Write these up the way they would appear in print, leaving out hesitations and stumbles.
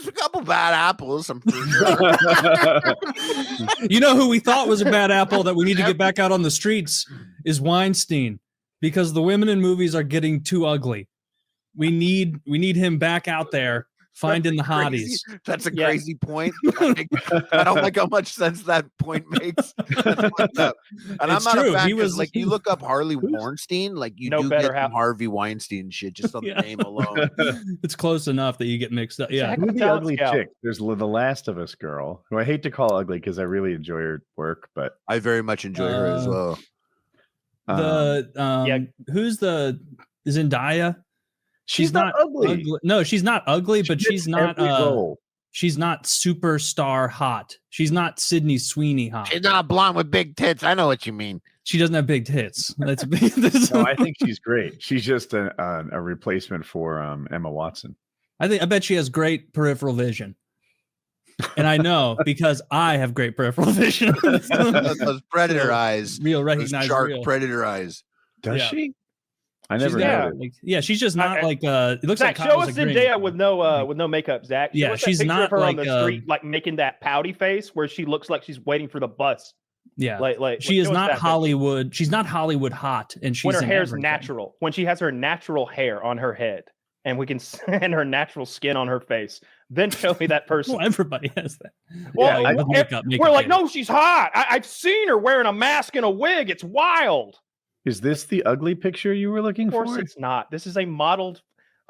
There's a couple bad apples. I'm pretty sure. You know who we thought was a bad apple that we need to get back out on the streets is Weinstein, because the women in movies are getting too ugly. We need him back out there finding the hotties. That's a crazy point. I don't like how much sense that point makes. And I'm not a fan. He was like, you look up Harley Weinstein, like you do get some Harvey Weinstein shit just on the name alone. It's close enough that you get mixed up. Yeah, who's the ugly chick? There's the Last of Us girl, who I hate to call ugly because I really enjoy her work, but I very much enjoy her as well. Who's the Zendaya? She's not ugly. No, she's not ugly, but she's not superstar hot. She's not Sydney Sweeney hot. She's not blonde with big tits. I know what you mean. She doesn't have big tits. That's No, I think she's great. She's just a replacement for Emma Watson. I bet she has great peripheral vision. And I know because I have great peripheral vision. Those predator eyes. Real recognize shark real. Predator eyes. Does she? I never she's just not like it looks Zach, like show us Zendaya with no makeup, Zach. She's not her like on the street, like making that pouty face where she looks like she's waiting for the bus. Yeah, like she is not Hollywood. She's not Hollywood hot, and she's when her hair's natural. When she has her natural hair on her head, and we can and her natural skin on her face. Then show me that person. Well, everybody has that. Well, we're like, no, she's hot. I've seen her wearing a mask and a wig. It's wild. Is this the ugly picture you were looking for? Of course it's not. This is a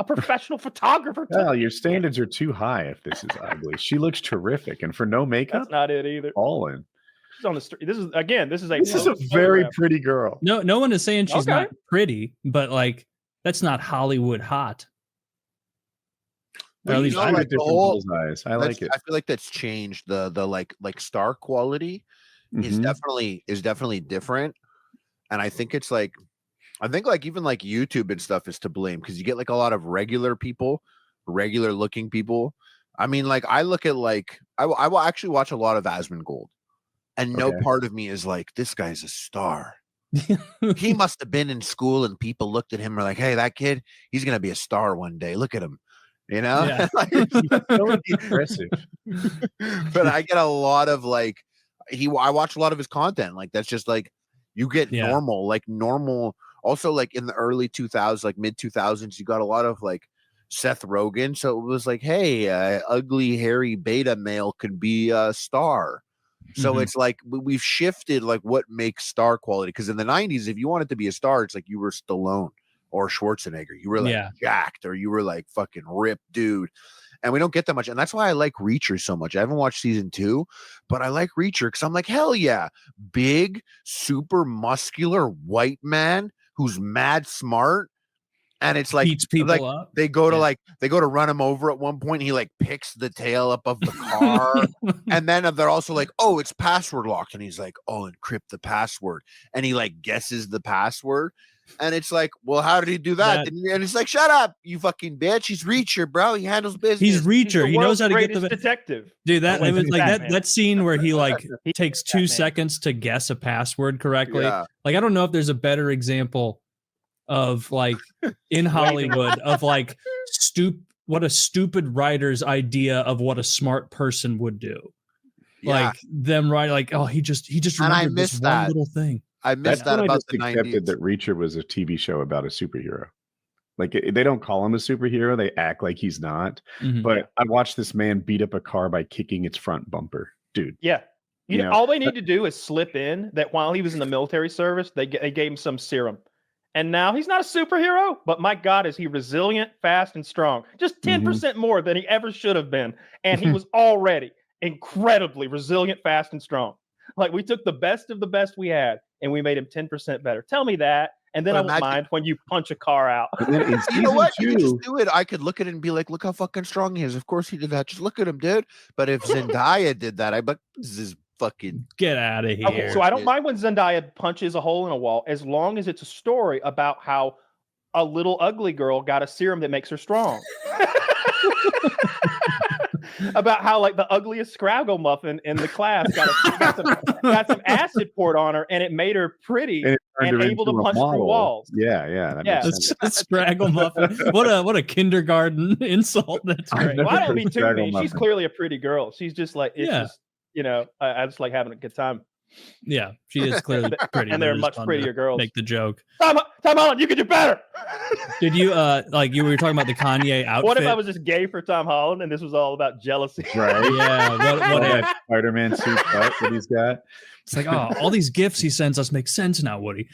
professional photographer. Well, your standards are too high if this is ugly. She looks terrific, and for no makeup, that's not it either. All in. She's on the street. This is a very pretty girl. No one is saying she's not pretty, but like that's not Hollywood hot. Well, I like the whole eyes. I like it. I feel like that's changed. The like star quality is definitely different. And I think it's like, even like YouTube and stuff is to blame because you get like a lot of regular looking people. I mean, like I look at like, I will actually watch a lot of Asmongold and no part of me is like, this guy's a star. He must have been in school and people looked at him and were like, hey, that kid, he's going to be a star one day. Look at him. You know, so impressive. But I get a lot of like, I watch a lot of his content. Like, that's just like, you get normal. Also, like in the early 2000s, like mid 2000s, you got a lot of like Seth Rogen. So it was like, hey, ugly, hairy beta male could be a star. So it's like we've shifted like what makes star quality. Because in the 90s, if you wanted to be a star, it's like you were Stallone or Schwarzenegger. You were like jacked or you were like fucking ripped dude. And we don't get that much. And that's why I like Reacher so much. I haven't watched season 2, but I like Reacher because I'm like, hell yeah. Big, super muscular white man who's mad smart. And it's like, beats people up. They go to run him over at one point. And he like picks the tail up of the car. And then they're also like, oh, it's password locked. And he's like, oh, encrypt the password. And he like guesses the password. And it's like, well, how did he do that? And it's like, shut up, you fucking bitch. He's Reacher, bro. He handles business. He's Reacher. He knows how to get the detective. Dude, that it was like that scene where he like takes 2 seconds to guess a password correctly. Yeah. Like, I don't know if there's a better example of like in Hollywood of like what a stupid writer's idea of what a smart person would do. Yeah. Like them writing like, oh, he just remembered this one little thing. I missed that about the 90s. That Reacher was a TV show about a superhero. Like they don't call him a superhero; they act like he's not. But I watched this man beat up a car by kicking its front bumper, dude. Yeah, you know, all they need to do is slip in that while he was in the military service, they gave him some serum, and now he's not a superhero. But my God, is he resilient, fast, and strong? Just 10% more than he ever should have been, and he was already incredibly resilient, fast, and strong. Like we took the best of the best we had. And we made him 10% better. Tell me that, and then I won't mind when you punch a car out. You know what? You just do it. I could look at it and be like, look how fucking strong he is. Of course he did that. Just look at him, dude. But if Zendaya did that, this is fucking get out of here. Okay, so I don't mind when Zendaya punches a hole in a wall, as long as it's a story about how a little ugly girl got a serum that makes her strong. about how like the ugliest Scraggle muffin in the class got some acid poured on her, and it made her pretty and able to punch through walls. Yeah. That's Scraggle muffin. What a kindergarten insult. That's great. Well, I don't mean too mean. She's clearly a pretty girl. She's just like just I just like having a good time. Yeah, she is clearly pretty, and they're much prettier girls. Make the joke. Tom Holland, you could do better. Did you you were talking about the Kanye outfit? What if I was just gay for Tom Holland and this was all about jealousy? Right. Yeah. What that Spider-Man suit that he's got? It's like, oh, all these gifts he sends us make sense now, Woody.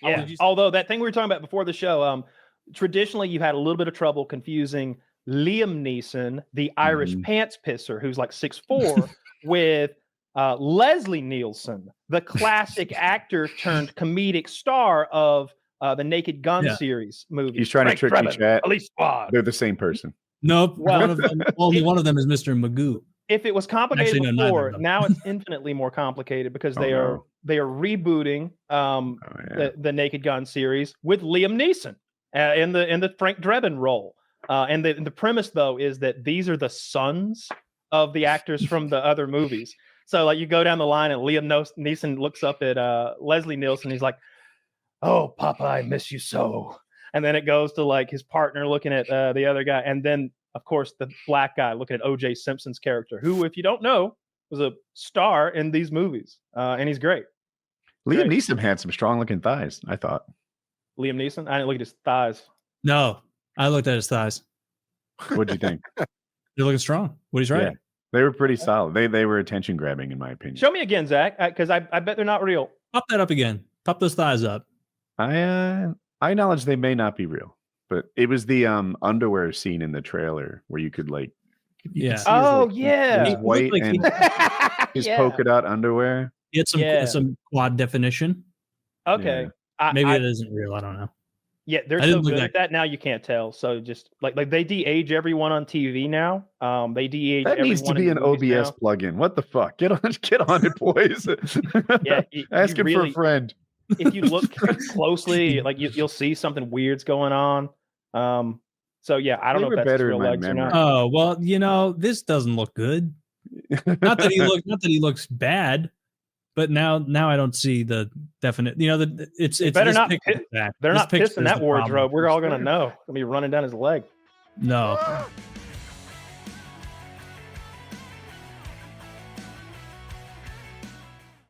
Yeah. Although that thing we were talking about before the show, traditionally you've had a little bit of trouble confusing Liam Neeson, the Irish pants pisser, who's like 6'4", with Leslie Nielsen, the classic actor turned comedic star of the Naked Gun series movie. He's trying to trick me, chat. Police Squad. They're the same person. Nope. Well, only one of them is Mr. Magoo. If it was complicated before, now it's infinitely more complicated because they are rebooting the Naked Gun series with Liam Neeson in the Frank Drebin role. And the premise though is that these are the sons of the actors from the other movies. So like you go down the line and Liam Neeson looks up at Leslie Nielsen. He's like, "Oh, Papa, I miss you so." And then it goes to like his partner looking at the other guy, and then of course the black guy looking at O.J. Simpson's character, who, if you don't know, was a star in these movies, and he's great. Liam Neeson had some strong-looking thighs, I thought. Liam Neeson? I didn't look at his thighs. No, I looked at his thighs. What'd you think? They're looking strong. Woody's right. Yeah, they were pretty solid. They were attention-grabbing, in my opinion. Show me again, Zach, because I bet they're not real. Pop that up again. Pop those thighs up. I acknowledge they may not be real, but it was the underwear scene in the trailer where you could like, his white and his polka dot underwear. He had some quad definition. Okay, maybe it isn't real. I don't know. Yeah, they're so good at that now you can't tell. So just like they de-age everyone on TV now. They de-age. That needs to be an OBS plugin. What the fuck? Get on it, boys. Yeah, ask him for a friend. If you look closely, like you'll see something weird's going on. So yeah, I don't know if that's real legs or not. Oh well, this doesn't look good. Not that he looks bad, but now I don't see the definite. It's better not. They're not pissing that wardrobe. We're all gonna know. Gonna be running down his leg. No.